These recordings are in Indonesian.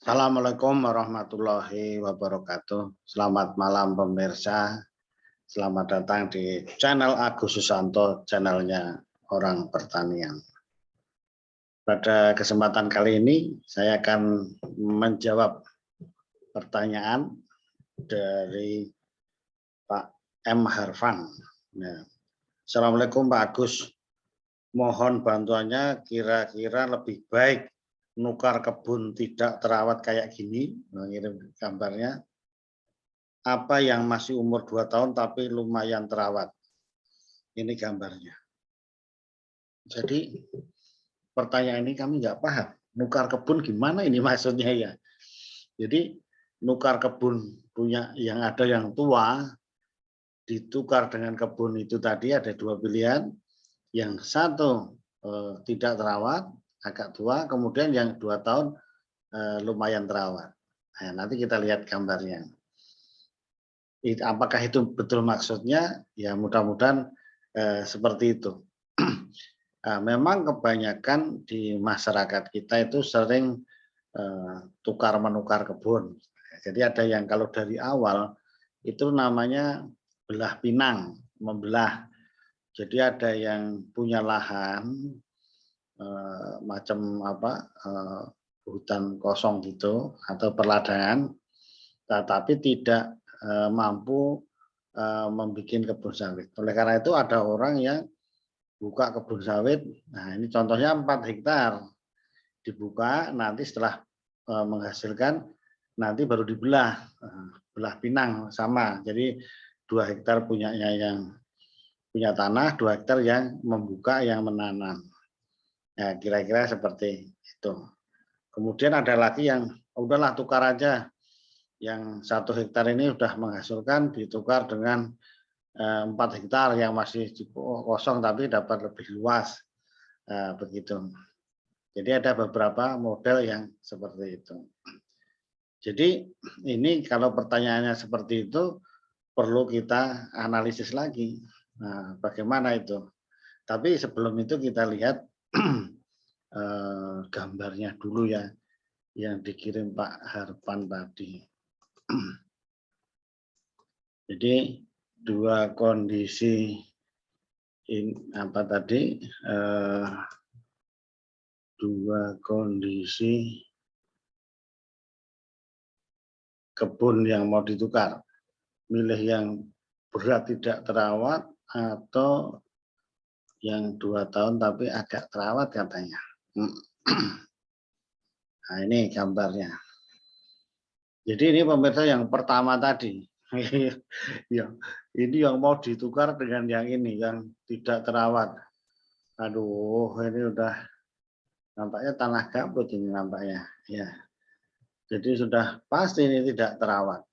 Assalamualaikum warahmatullahi wabarakatuh. Selamat malam pemirsa. Selamat datang di channel Agus Susanto, channelnya Orang Pertanian. Pada kesempatan kali ini saya akan menjawab pertanyaan dari Pak M. Harfan. Nah, Assalamualaikum Pak Agus. Mohon bantuannya, kira-kira lebih baik nukar kebun tidak terawat kayak gini, mengirim gambarnya, apa yang masih umur 2 tahun tapi lumayan terawat. Ini gambarnya. Jadi pertanyaan ini kami nggak paham, nukar kebun gimana ini maksudnya ya. Jadi nukar kebun punya yang ada yang tua, ditukar dengan kebun itu tadi ada dua pilihan, yang satu tidak terawat, agak tua, kemudian yang 2 tahun lumayan terawat. Nah, nanti kita lihat gambarnya. Apakah itu betul maksudnya? Ya mudah-mudahan seperti itu. Memang kebanyakan di masyarakat kita itu sering tukar menukar kebun. Jadi ada yang kalau dari awal itu namanya belah pinang, membelah. Jadi ada yang punya lahan macam apa hutan kosong gitu atau perladangan, tetapi tidak mampu membuat kebun sawit. Oleh karena itu ada orang yang buka kebun sawit. Nah ini contohnya 4 hektar dibuka, nanti setelah menghasilkan nanti baru dibelah, belah pinang sama. Jadi 2 hektar punyanya yang punya tanah, 2 hektar yang membuka, yang menanam. Ya, kira-kira seperti itu. Kemudian ada lagi yang udahlah tukar aja, yang 1 hektar ini sudah menghasilkan ditukar dengan 4 hektar yang masih kosong tapi dapat lebih luas, begitu. Jadi ada beberapa model yang seperti itu. Jadi ini kalau pertanyaannya seperti itu perlu kita analisis lagi. Nah, bagaimana itu? Tapi sebelum itu kita lihat gambarnya dulu ya, yang dikirim Pak Harpan tadi. Jadi dua kondisi apa tadi? Dua kondisi kebun yang mau ditukar. Milih yang berat tidak terawat atau yang 2 tahun tapi agak terawat katanya. Nah ini gambarnya. Jadi ini pemirsa yang pertama tadi. Ya, ini yang mau ditukar dengan yang ini yang tidak terawat. Aduh, ini udah nampaknya tanah gambut ini nampaknya. Ya, jadi sudah pasti ini tidak terawat.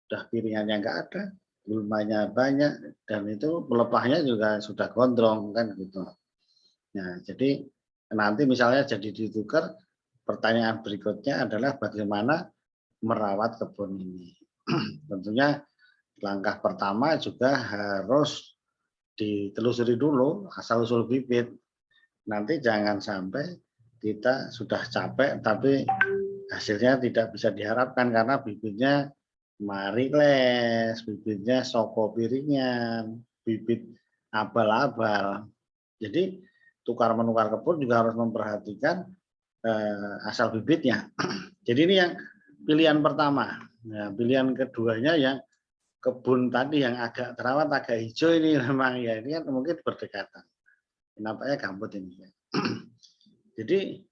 Udah piringannya nggak ada, gulmanya banyak, dan itu pelepahnya juga sudah gondrong kan gitu. Nah, jadi nanti misalnya jadi ditukar, pertanyaan berikutnya adalah bagaimana merawat kebun ini. Tentunya langkah pertama juga harus ditelusuri dulu asal usul bibit. Nanti jangan sampai kita sudah capek tapi hasilnya tidak bisa diharapkan karena bibitnya mariles, bibitnya soko piringan, bibit abal-abal. Jadi tukar menukar kebun juga harus memperhatikan asal bibitnya. Jadi ini yang pilihan pertama. Nah, pilihan keduanya yang kebun tadi yang agak terawat, agak hijau ini memang ya ini kan mungkin berdekatan. Nampaknya gambut ini. Jadi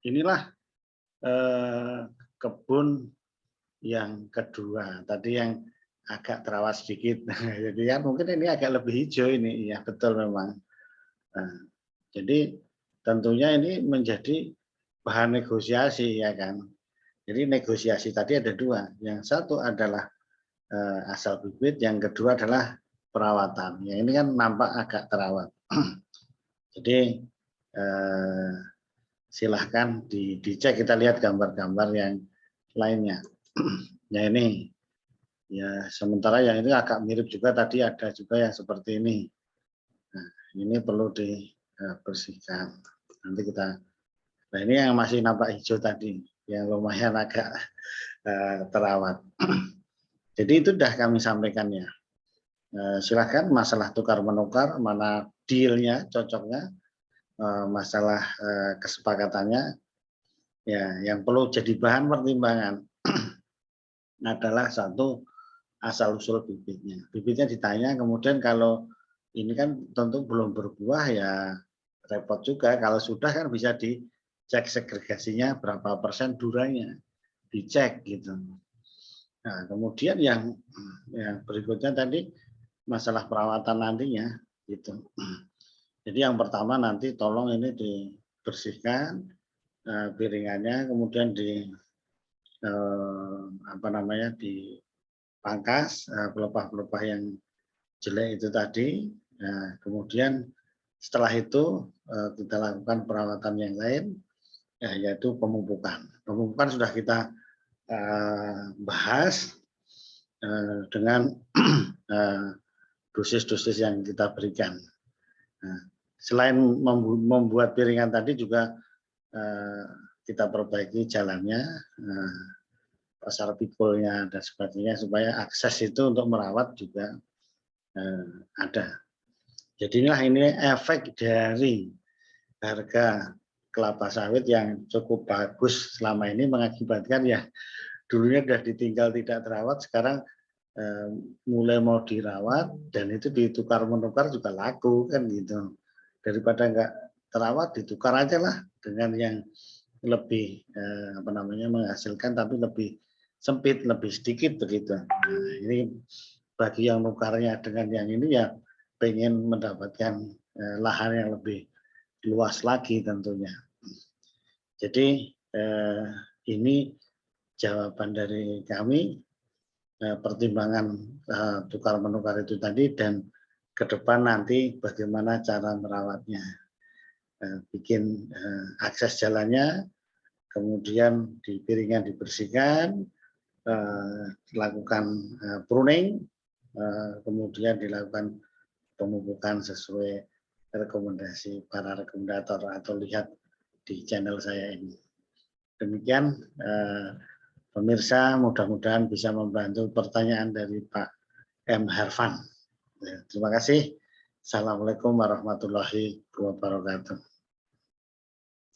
inilah kebun yang kedua. Tadi yang agak terawat sedikit. Jadi ya mungkin ini agak lebih hijau ini. Ya betul memang. Nah, jadi tentunya ini menjadi bahan negosiasi ya kan. Jadi negosiasi tadi ada dua. Yang satu adalah asal bibit, yang kedua adalah perawatan. Yang ini kan nampak agak terawat. Jadi silahkan dicek, kita lihat gambar-gambar yang lainnya. Ya ini, ya sementara yang ini agak mirip juga tadi ada juga yang seperti ini. Nah, ini perlu dibersihkan. Nanti kita, nah ini yang masih nampak hijau tadi. yang lumayan agak terawat. Jadi itu sudah kami sampaikan ya. Silakan masalah tukar menukar, mana dealnya, cocoknya, masalah kesepakatannya, ya yang perlu jadi bahan pertimbangan adalah satu asal usul bibitnya. Bibitnya ditanya, kemudian kalau ini kan tentu belum berbuah ya repot juga. Kalau sudah kan bisa dicek segregasinya berapa persen duranya, dicek gitu. Nah, kemudian yang berikutnya tadi masalah perawatan nantinya gitu. Jadi yang pertama nanti tolong ini dibersihkan piringannya, kemudian dipangkas pelepah-pelepah yang jelek itu tadi. Nah, kemudian setelah itu kita lakukan perawatan yang lain, yaitu pemupukan. Pemupukan sudah kita bahas dengan dosis-dosis yang kita berikan. Nah, selain membuat piringan tadi juga kita perbaiki jalannya, pasar pikulnya dan sebagainya supaya akses itu untuk merawat juga ada. Jadi ini efek dari harga kelapa sawit yang cukup bagus selama ini mengakibatkan ya dulunya sudah ditinggal tidak terawat, sekarang mulai mau dirawat dan itu ditukar menukar juga laku kan gitu. Daripada nggak terawat ditukar aja lah dengan yang lebih menghasilkan tapi lebih sempit, lebih sedikit begitu. Nah, ini bagi yang nukarnya dengan yang ini ya pengen mendapatkan lahan yang lebih luas lagi tentunya. Jadi ini jawaban dari kami, pertimbangan tukar menukar itu tadi, dan ke depan nanti bagaimana cara merawatnya. Bikin akses jalannya, kemudian di piringan dibersihkan, dilakukan pruning, kemudian dilakukan pemupukan sesuai rekomendasi para rekomendator atau lihat di channel saya ini. Demikian pemirsa, mudah-mudahan bisa membantu pertanyaan dari Pak M. Hervan. Terima kasih. Assalamualaikum warahmatullahi wabarakatuh.